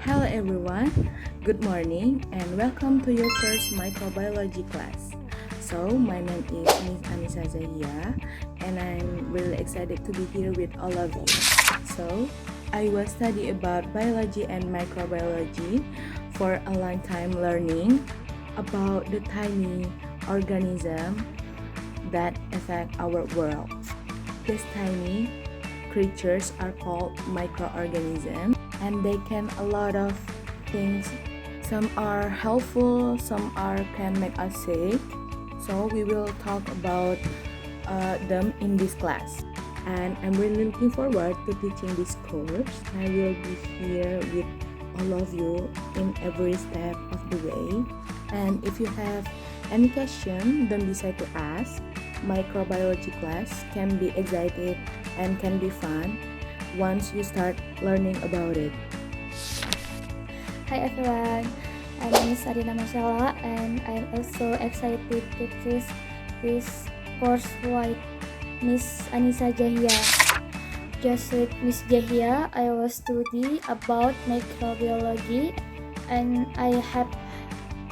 Hello everyone, good morning and welcome to your first microbiology class. So my name is Miss Anissa Zahia and I'm really excited to be here with all of you. So I will study about biology and microbiology for a long time, learning about the tiny organism that affect our world. These tiny creatures are called microorganisms and they can a lot of things. Some are helpful, some are can make us sick. So we will talk about them in this class. And I'm really looking forward to teaching this course. I will be here with all of you in every step of the way. And if you have any question, don't be shy to ask. Microbiology class can be exciting and can be fun once you start learning about it. Hi everyone, my name is Arina Mashala and I'm also excited to teach this course with Miss Anissa Zahia. Just with Miss Zahia, I was study about microbiology and I have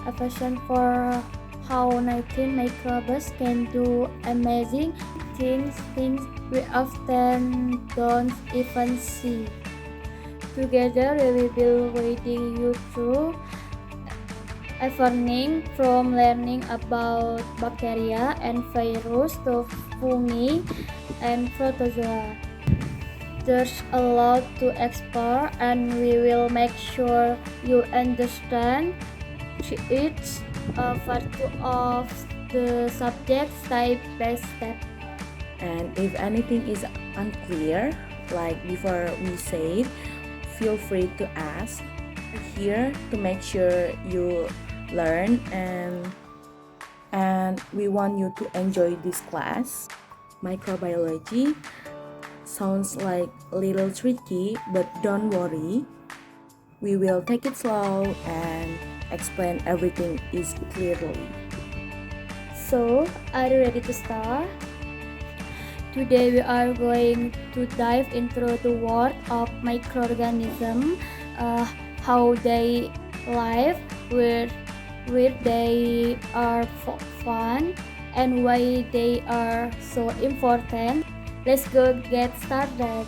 a passion for how 19 microbes can do amazing things we often don't even see. Together we will be guiding you through everything from learning about bacteria and virus to fungi and protozoa. There's a lot to explore and we will make sure you understand each part of the subject step by step. And if anything is unclear, like before we say, feel free to ask. We're here to make sure you learn and we want you to enjoy this class. Microbiology sounds like a little tricky, but don't worry. We will take it slow and explain everything is clearly. So, are you ready to start? Today we are going to dive into the world of microorganisms, how they live, where they are found, and why they are so important. Let's go get started.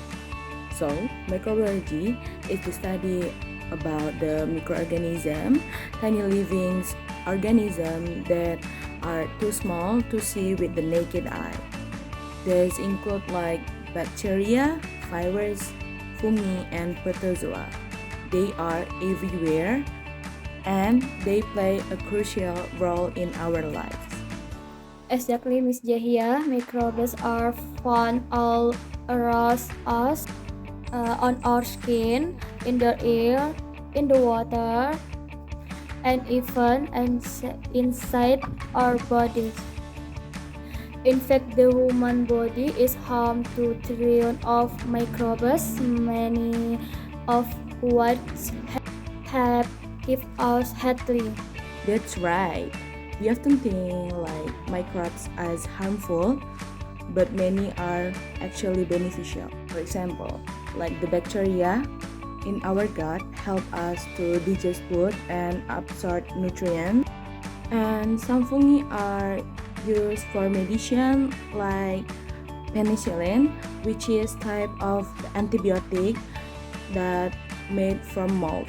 So, microbiology is the study about the microorganism, tiny living organisms that are too small to see with the naked eye. These include like bacteria, virus, fungi, and protozoa. They are everywhere and they play a crucial role in our lives. Exactly, Miss Jahia. Microbes are found all around us, on our skin, in the air, in the water, and even inside our bodies. In fact, the human body is home to trillions of microbes, many of which have give us healthy. That's right. We often think like microbes as harmful, but many are actually beneficial. For example, like the bacteria in our gut help us to digest food and absorb nutrients. And some fungi are used for medicine like penicillin, which is type of antibiotic that made from mold.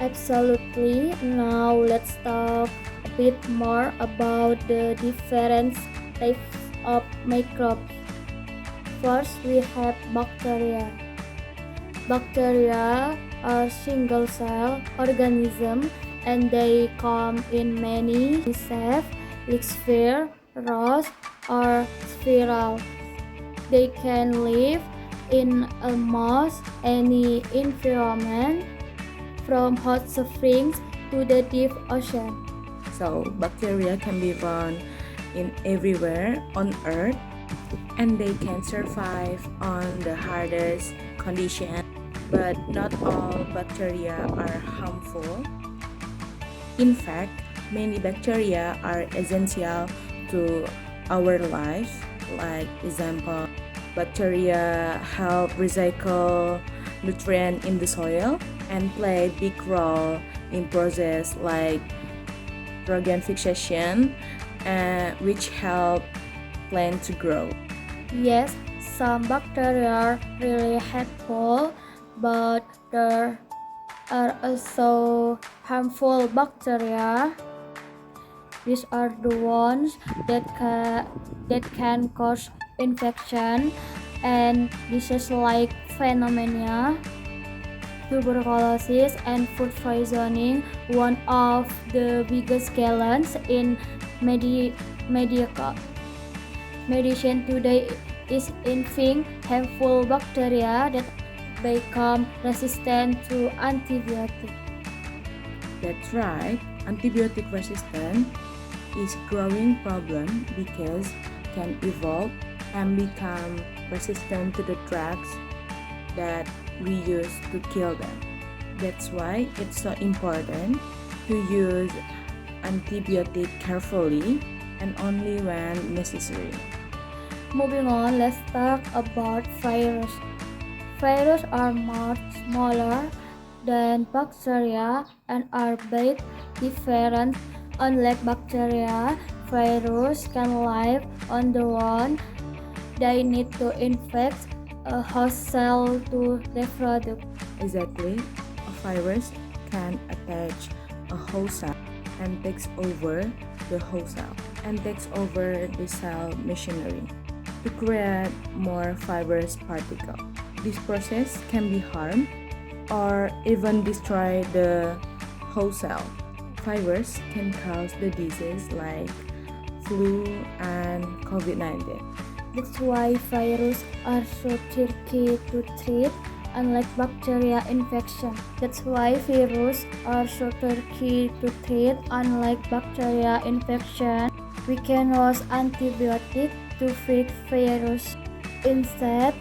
Absolutely. Now let's talk a bit more about the different types of microbes. First, we have bacteria. Bacteria are single-cell organisms and they come in many shapes, like sphere, rose, or spiral. They can live in almost any environment, from hot springs to the deep ocean. So bacteria can be found in everywhere on earth and they can survive on the hardest conditions, but not all bacteria are harmful. In fact, many bacteria are essential to our life. Like example, bacteria help recycle nutrient in the soil and play big role in process like nitrogen fixation, which help plant to grow. Yes, some bacteria are really helpful, but there are also harmful bacteria. These are the ones that can cause infection and diseases like pneumonia, tuberculosis, and food poisoning. One of the biggest challenges in medical medicine today is fighting harmful bacteria that become resistant to antibiotics. That's right, antibiotic resistance is a growing problem because can evolve and become resistant to the drugs that we use to kill them. That's why it's so important to use antibiotic carefully and only when necessary. Moving on, let's talk about virus. Viruses are much smaller than bacteria and are bit different. Unlike bacteria, viruses can live on their own. They need to infect a host cell to reproduce. Exactly, a virus can attach a host cell and takes over the host cell and takes over the cell machinery to create more fibrous particles. This process can be harm or even destroy the host cell. Virus can cause the disease like flu and COVID-19. That's why viruses are so tricky to treat, unlike bacteria infection. That's why viruses are so tricky to treat, unlike bacteria infection. We can use antibiotics to treat virus. Instead,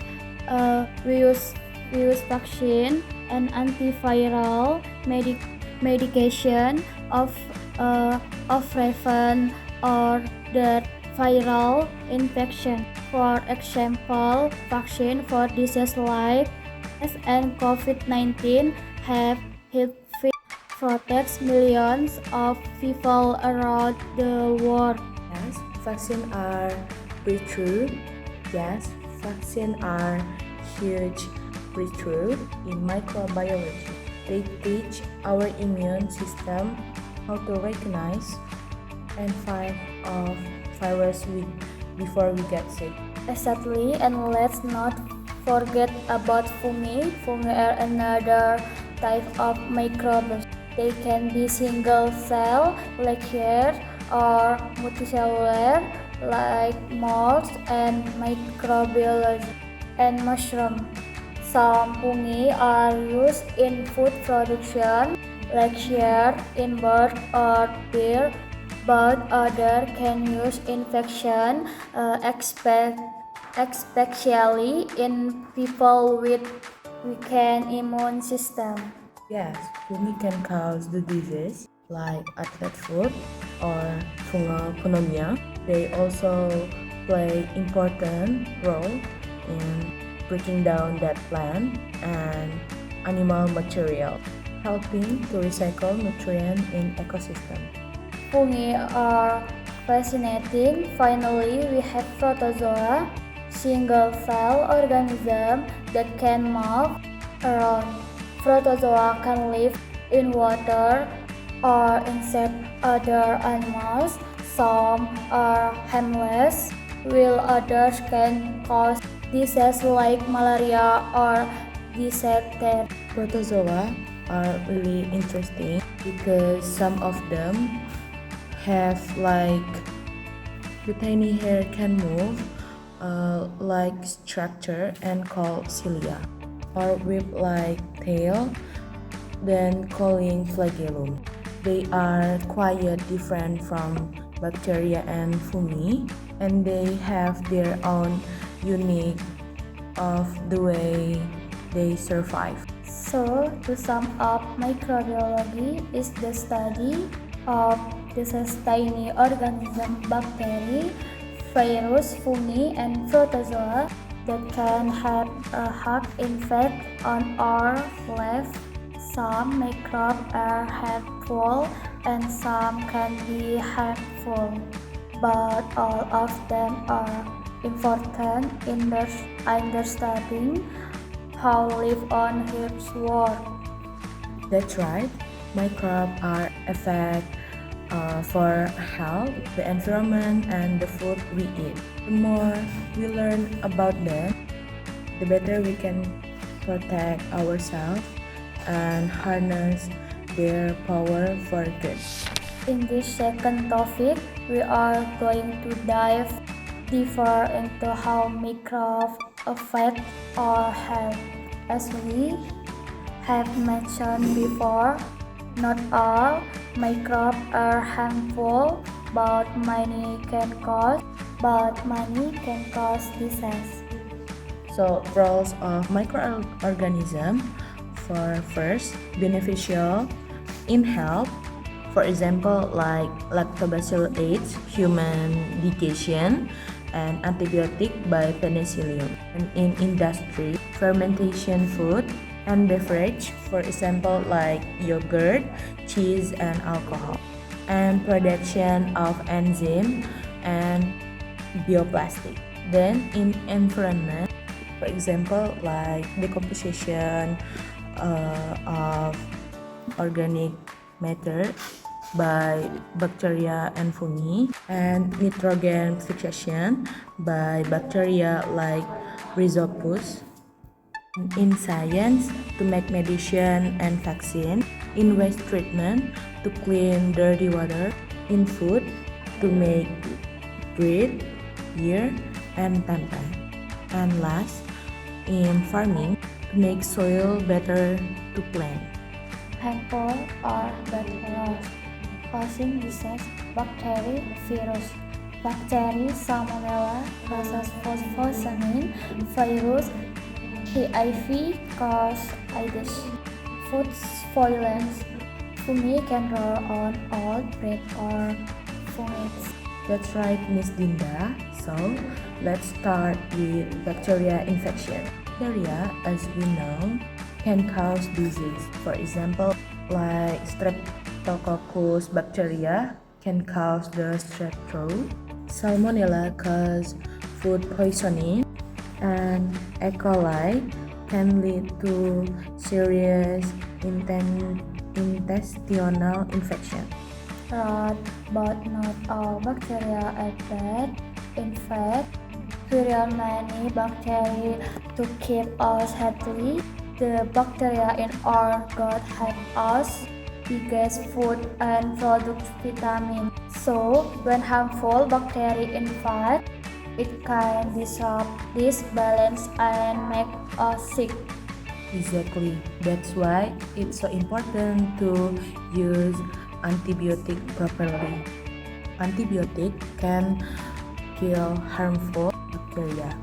we use vaccine and antiviral medication of prevent or the viral infection. For example, vaccine for diseases like AIDS and COVID-19 have helped protect millions of people around the world. Yes, vaccines are breakthrough. Yes, vaccines are huge breakthrough in microbiology. They teach our immune system how to recognize and fight off virus before we get sick. Exactly, and let's not forget about fungi. Fungi are another type of microbes. They can be single cell like hair or multicellular like mold and microbiology and mushroom. Some fungi are used in food production like share in bird or beer, but others can use infection, especially in people with weakened immune system. Yes, fungi can cause the disease like athlete foot or fungal pneumonia. They also play important role in breaking down that plant and animal material, helping to recycle nutrients in ecosystem. Fungi are fascinating. Finally, we have protozoa, single-cell organism that can move around. Protozoa can live in water or insect other animals. Some are harmless, while others can cause diseases like malaria or dysentery. Protozoa are really interesting because some of them have like the tiny hair can move like structure and called cilia, or whip-like tail, then calling flagellum. They are quite different from bacteria and fungi, and they have their own unique of the way they survive. So, to sum up, microbiology is the study of this tiny organism, bacteria, virus, fungi, and protozoa. that can have a hard effect on our life. Some microbes are helpful and some can be harmful, but all of them are important in understanding how life on Earth works. That's right. Microbes are effect for health, the environment, and the food we eat. The more we learn about them, the better we can protect ourselves and harness their power for good. In this second topic, we are going to dive deeper into how microbes affect our health. As we have mentioned before, not all microbes are harmful, but many can cause disease. So, roles of microorganisms for first, beneficial in health, for example, like lactobacillus, human digestion, and antibiotic by penicillium. And in industry, fermentation food and beverage, for example, like yogurt, cheese, and alcohol. And production of enzyme and bioplastic. Then in environment, for example, like decomposition of organic matter by bacteria and fungi, and nitrogen fixation by bacteria like Rhizopus. In science, to make medicine and vaccine. In waste treatment, to clean dirty water. In food, to make bread, beer, and pampan. And last, in farming, to make soil better to plant. Harmful or bacteria causing disease, bacteria, virus. Bacteria Salmonella causes virus HIV cause AIDS. Food spoilage. Fungi can grow on old bread or fungis. That's right, Miss Dinda. So, let's start with bacteria infection. Bacteria, as we know, can cause disease. For example, like Streptococcus bacteria can cause the strep throat. Salmonella cause food poisoning, and E. coli can lead to serious intestinal infection. Right, but not all bacteria are bad. In fact, there are many bacteria to keep us healthy. The bacteria in our gut help us digest food and produce vitamin. So, when harmful bacteria infect, it can disrupt this balance and make us sick. Exactly. That's why it's so important to use antibiotic properly. Antibiotic can kill harmful bacteria,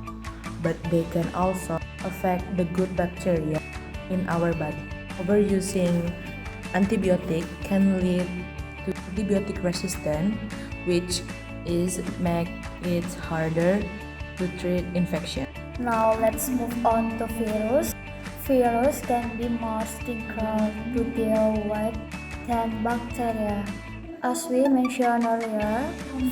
but they can also affect the good bacteria in our body. Overusing antibiotic can lead to antibiotic resistance, which is make it harder to treat infection. Now let's move on to virus. Virus can be more difficult to deal with than bacteria. As we mentioned earlier,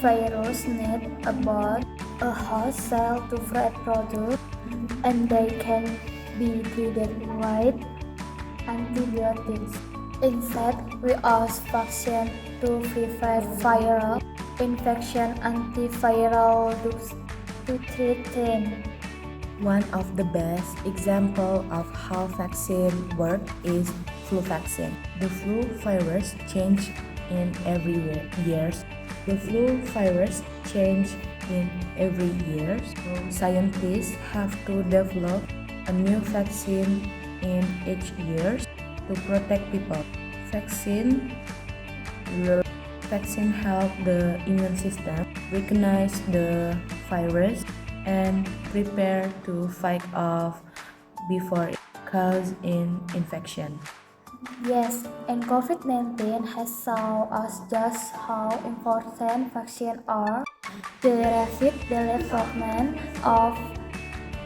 virus need about a host cell to reproduce, and they can be treated with antibiotics. In fact, we ask patients to prevent viral infection antiviral drugs to treat them. One of the best examples of how vaccine work is flu vaccine. The flu virus change in every years. The flu virus change in every year. So scientists have to develop a new vaccine in each year to protect people. Vaccine help the immune system recognize the virus and prepare to fight off before it causes an infection. Yes, and COVID-19 has shown us just how important vaccines are. The rapid development of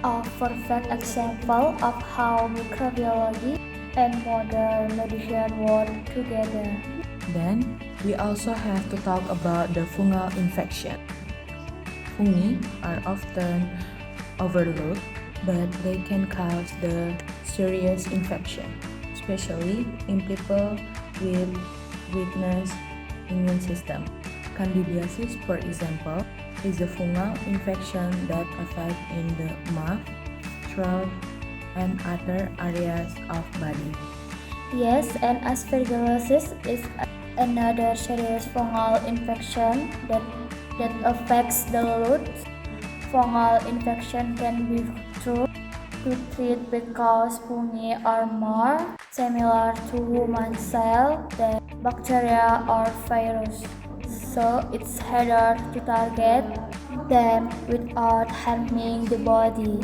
a perfect example of how microbiology and modern medicine work together. Then, we also have to talk about the fungal infection. Fungi are often overlooked, but they can cause the serious infection, especially in people with weakness immune system. Candidiasis, for example, is a fungal infection that affects in the mouth, throat, and other areas of body. Yes, and aspergillosis is another serious fungal infection that affects the lungs. Fungal infection can be true to treat because fungi are more similar to human cells than bacteria or virus. So it's harder to target them without harming the body.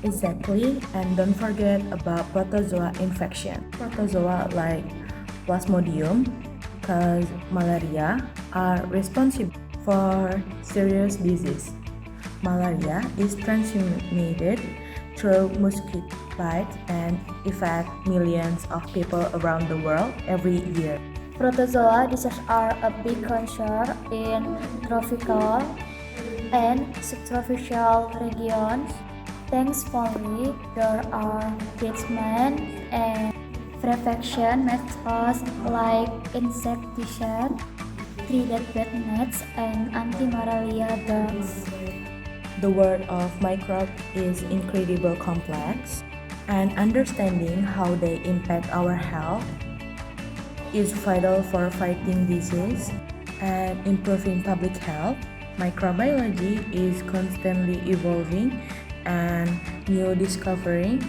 Exactly, and don't forget about protozoa infection. Protozoa like Plasmodium cause malaria are responsible for serious disease. Malaria is transmitted through mosquito bites and affects millions of people around the world every year. Protozoa diseases are a big concern in tropical and subtropical regions. Thankfully, there are treatment and prevention methods like insecticide, treated bed nets, and anti-malaria drugs. The world of microbes is incredibly complex, and understanding how they impact our health is vital for fighting disease and improving public health. Microbiology is constantly evolving, and new discoveries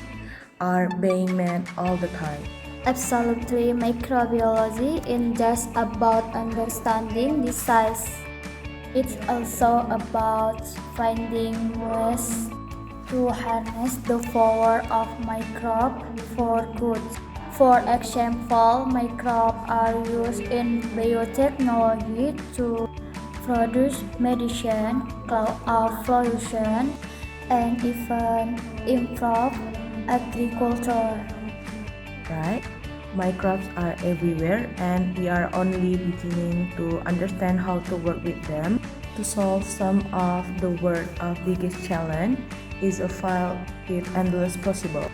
are being made all the time. Absolutely, microbiology isn't just about understanding disease. It's also about finding ways to harness the power of microbes for good. For example, microbes are used in biotechnology to produce medicine, pollution, and even improve agriculture. Right? Microbes are everywhere, and we are only beginning to understand how to work with them. To solve some of the world's biggest challenge is a field with endless possible.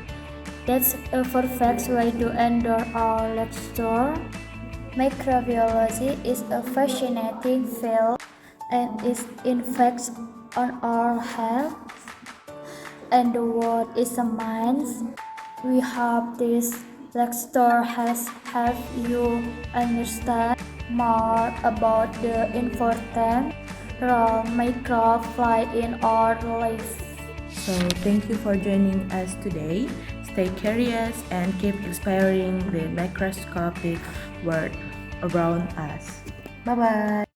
That's a perfect way to end our lecture. Microbiology is a fascinating field and its effects on our health and the world is immense. We hope this lecture has helped you understand more about the important role microbes play in our life. So, thank you for joining us today. Stay curious and keep exploring the microscopic world around us. Bye bye.